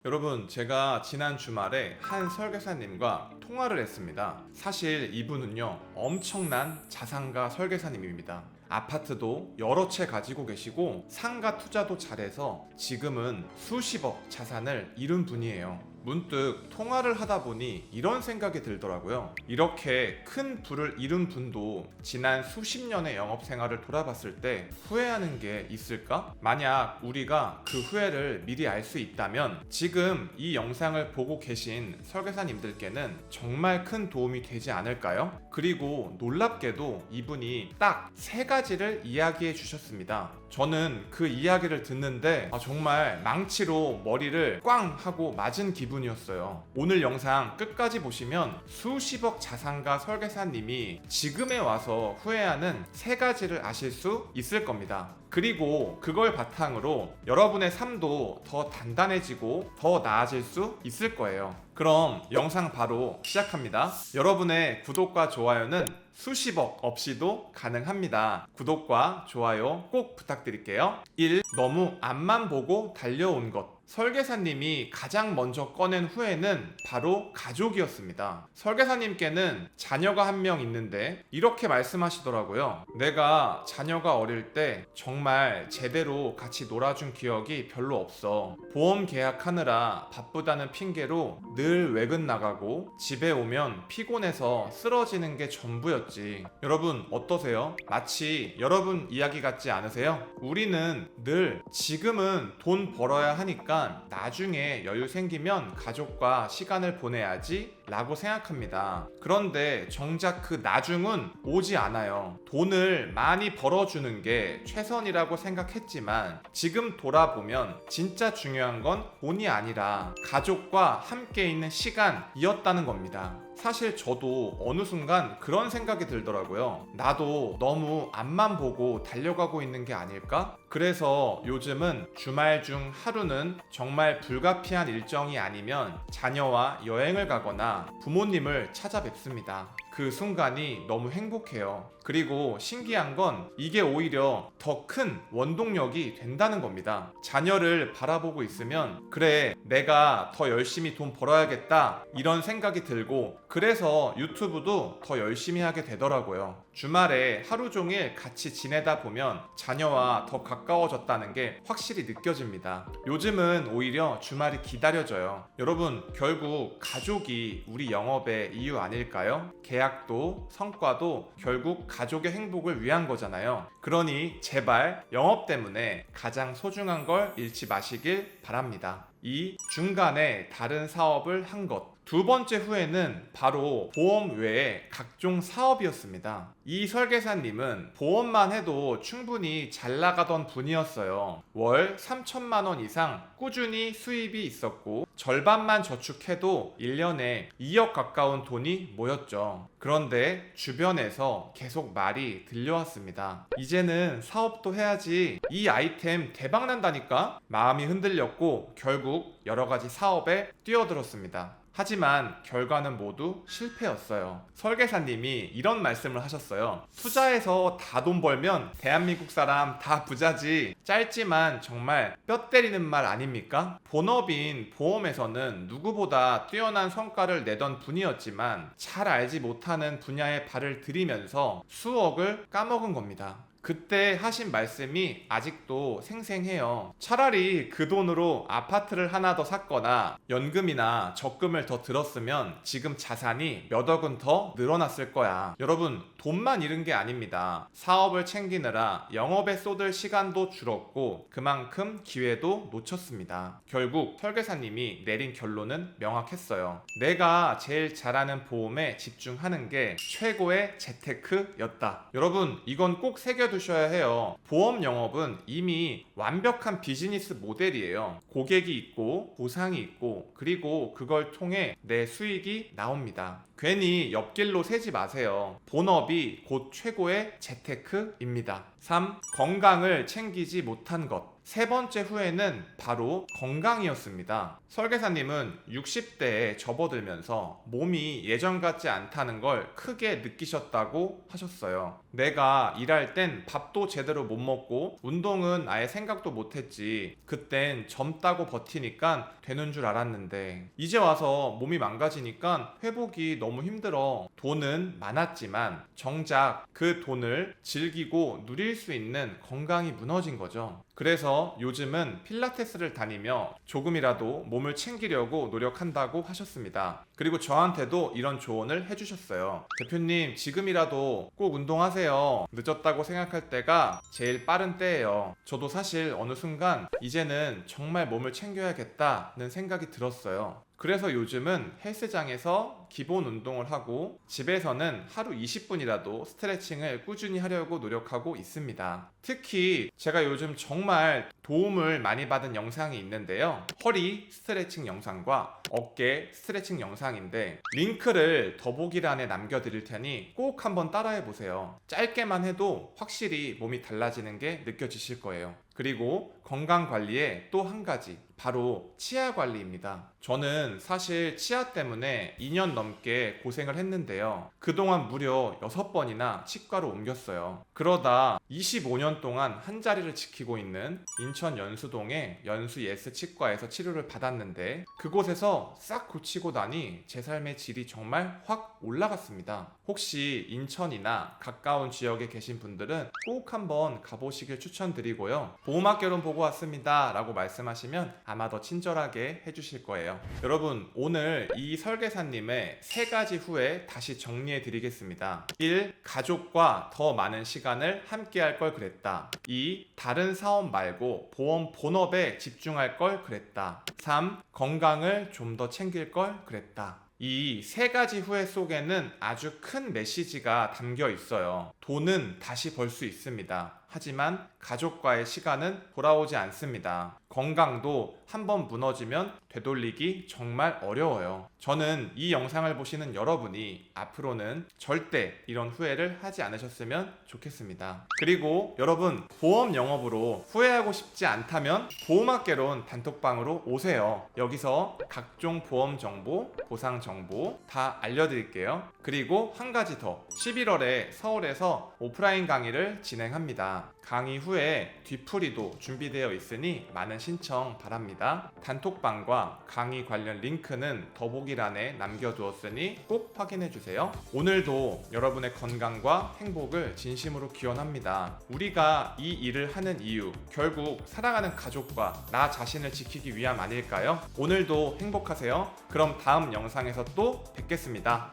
여러분, 제가 지난 주말에 한 설계사님과 통화를 했습니다. 사실 이분은요, 엄청난 자산가 설계사님입니다. 아파트도 여러 채 가지고 계시고 상가 투자도 잘해서 지금은 수십억 자산을 이룬 분이에요. 문득 통화를 하다 보니 이런 생각이 들더라고요. 이렇게 큰 부를 이룬 분도 지난 수십 년의 영업 생활을 돌아봤을 때 후회하는 게 있을까? 만약 우리가 그 후회를 미리 알 수 있다면 지금 이 영상을 보고 계신 설계사님들께는 정말 큰 도움이 되지 않을까요? 그리고 놀랍게도 이분이 딱 세 가지를 이야기해 주셨습니다. 저는 그 이야기를 듣는데 정말 망치로 머리를 꽝 하고 맞은 기분이었어요. 오늘 영상 끝까지 보시면 수십억 자산가 설계사님이 지금에 와서 후회하는 세 가지를 아실 수 있을 겁니다. 그리고 그걸 바탕으로 여러분의 삶도 더 단단해지고 더 나아질 수 있을 거예요. 그럼 영상 바로 시작합니다. 여러분의 구독과 좋아요는 수십억 없이도 가능합니다. 구독과 좋아요 꼭 부탁드릴게요. 1. 너무 앞만 보고 달려온 것. 설계사님이 가장 먼저 꺼낸 후회는 바로 가족이었습니다. 설계사님께는 자녀가 한 명 있는데 이렇게 말씀하시더라고요. 내가 자녀가 어릴 때 정말 제대로 같이 놀아준 기억이 별로 없어. 보험 계약하느라 바쁘다는 핑계로 늘 외근 나가고 집에 오면 피곤해서 쓰러지는 게 전부였지. 여러분 어떠세요? 마치 여러분 이야기 같지 않으세요? 우리는 늘 지금은 돈 벌어야 하니까 나중에 여유 생기면 가족과 시간을 보내야지 라고 생각합니다. 그런데 정작 그 나중은 오지 않아요. 돈을 많이 벌어주는 게 최선이라고 생각했지만 지금 돌아보면 진짜 중요한 건 돈이 아니라 가족과 함께 있는 시간이었다는 겁니다. 사실 저도 어느 순간 그런 생각이 들더라고요. 나도 너무 앞만 보고 달려가고 있는 게 아닐까? 그래서 요즘은 주말 중 하루는 정말 불가피한 일정이 아니면 자녀와 여행을 가거나 부모님을 찾아뵙습니다. 그 순간이 너무 행복해요. 그리고 신기한 건 이게 오히려 더 큰 원동력이 된다는 겁니다. 자녀를 바라보고 있으면 그래, 내가 더 열심히 돈 벌어야겠다 이런 생각이 들고 그래서 유튜브도 더 열심히 하게 되더라고요. 주말에 하루 종일 같이 지내다 보면 자녀와 더 가까워졌다는 게 확실히 느껴집니다. 요즘은 오히려 주말이 기다려져요. 여러분, 결국 가족이 우리 영업의 이유 아닐까요? 계약도 성과도 결국 가족의 행복을 위한 거잖아요. 그러니 제발 영업 때문에 가장 소중한 걸 잃지 마시길 바랍니다. 이 중간에 다른 사업을 한 것. 두 번째 후회는 바로 보험 외에 각종 사업이었습니다. 이 설계사님은 보험만 해도 충분히 잘 나가던 분이었어요. 월 3천만 원 이상 꾸준히 수입이 있었고 절반만 저축해도 1년에 2억 가까운 돈이 모였죠. 그런데 주변에서 계속 말이 들려왔습니다. 이제는 사업도 해야지. 이 아이템 대박 난다니까? 마음이 흔들렸고 결국 여러 가지 사업에 뛰어들었습니다. 하지만 결과는 모두 실패였어요. 설계사님이 이런 말씀을 하셨어요. 투자해서 다 돈 벌면 대한민국 사람 다 부자지. 짧지만 정말 뼈 때리는 말 아닙니까? 본업인 보험에서는 누구보다 뛰어난 성과를 내던 분이었지만 잘 알지 못하는 분야에 발을 들이면서 수억을 까먹은 겁니다. 그때 하신 말씀이 아직도 생생해요. 차라리 그 돈으로 아파트를 하나 더 샀거나 연금이나 적금을 더 들었으면 지금 자산이 몇 억은 더 늘어났을 거야. 여러분, 돈만 잃은 게 아닙니다. 사업을 챙기느라 영업에 쏟을 시간도 줄었고 그만큼 기회도 놓쳤습니다. 결국 설계사님이 내린 결론은 명확했어요. 내가 제일 잘하는 보험에 집중하는 게 최고의 재테크였다. 여러분, 이건 꼭 새겨두셔야 해요. 보험 영업은 이미 완벽한 비즈니스 모델이에요. 고객이 있고 보상이 있고 그리고 그걸 통해 내 수익이 나옵니다. 괜히 옆길로 새지 마세요. 본업이 곧 최고의 재테크입니다. 3. 건강을 챙기지 못한 것. 세 번째 후회는 바로 건강이었습니다. 설계사님은 60대에 접어들면서 몸이 예전 같지 않다는 걸 크게 느끼셨다고 하셨어요. 내가 일할 땐 밥도 제대로 못 먹고 운동은 아예 생각도 못 했지. 그땐 젊다고 버티니까 되는 줄 알았는데 이제 와서 몸이 망가지니까 회복이 너무 힘들어. 돈은 많았지만 정작 그 돈을 즐기고 누릴 수 있는 건강이 무너진 거죠. 그래서 요즘은 필라테스를 다니며 조금이라도 몸을 챙기려고 노력한다고 하셨습니다. 그리고 저한테도 이런 조언을 해주셨어요. 대표님, 지금이라도 꼭 운동하세요. 늦었다고 생각할 때가 제일 빠른 때예요. 저도 사실 어느 순간 이제는 정말 몸을 챙겨야겠다는 생각이 들었어요. 그래서 요즘은 헬스장에서 기본 운동을 하고 집에서는 하루 20분이라도 스트레칭을 꾸준히 하려고 노력하고 있습니다. 특히 제가 요즘 정말 도움을 많이 받은 영상이 있는데요. 허리 스트레칭 영상과 어깨 스트레칭 영상인데 링크를 더보기란에 남겨드릴 테니 꼭 한번 따라해 보세요. 짧게만 해도 확실히 몸이 달라지는 게 느껴지실 거예요. 그리고 건강관리에 또 한 가지, 바로 치아 관리입니다. 저는 사실 치아 때문에 2년 넘게 고생을 했는데요. 그동안 무려 6번이나 치과로 옮겼어요. 그러다 25년 동안 한 자리를 지키고 있는 인천 연수동의 연수예스 치과에서 치료를 받았는데 그곳에서 싹 고치고 나니 제 삶의 질이 정말 확 올라갔습니다. 혹시 인천이나 가까운 지역에 계신 분들은 꼭 한번 가보시길 추천드리고요. 보호막개론 보고 왔습니다 라고 말씀하시면 아마 더 친절하게 해주실 거예요. 여러분, 오늘 이 설계사님의 3가지 후에 다시 정리해 드리겠습니다. 1. 가족과 더 많은 시간을 함께 할 걸 그랬다. 2. 다른 사업 말고 보험 본업에 집중할 걸 그랬다. 3. 건강을 좀 더 챙길 걸 그랬다. 이 3가지 후회 속에는 아주 큰 메시지가 담겨 있어요. 돈은 다시 벌 수 있습니다. 하지만 가족과의 시간은 돌아오지 않습니다. 건강도 한번 무너지면 되돌리기 정말 어려워요. 저는 이 영상을 보시는 여러분이 앞으로는 절대 이런 후회를 하지 않으셨으면 좋겠습니다. 그리고 여러분, 보험 영업으로 후회하고 싶지 않다면 보험학개론 단톡방으로 오세요. 여기서 각종 보험 정보, 보상 정보 다 알려드릴게요. 그리고 한 가지 더, 11월에 서울에서 오프라인 강의를 진행합니다. 강의 후에 뒤풀이도 준비되어 있으니 많은 신청 바랍니다. 단톡방과 강의 관련 링크는 더보기란에 남겨두었으니 꼭 확인해주세요. 오늘도 여러분의 건강과 행복을 진심으로 기원합니다. 우리가 이 일을 하는 이유, 결국 사랑하는 가족과 나 자신을 지키기 위함 아닐까요? 오늘도 행복하세요. 그럼 다음 영상에서 또 뵙겠습니다.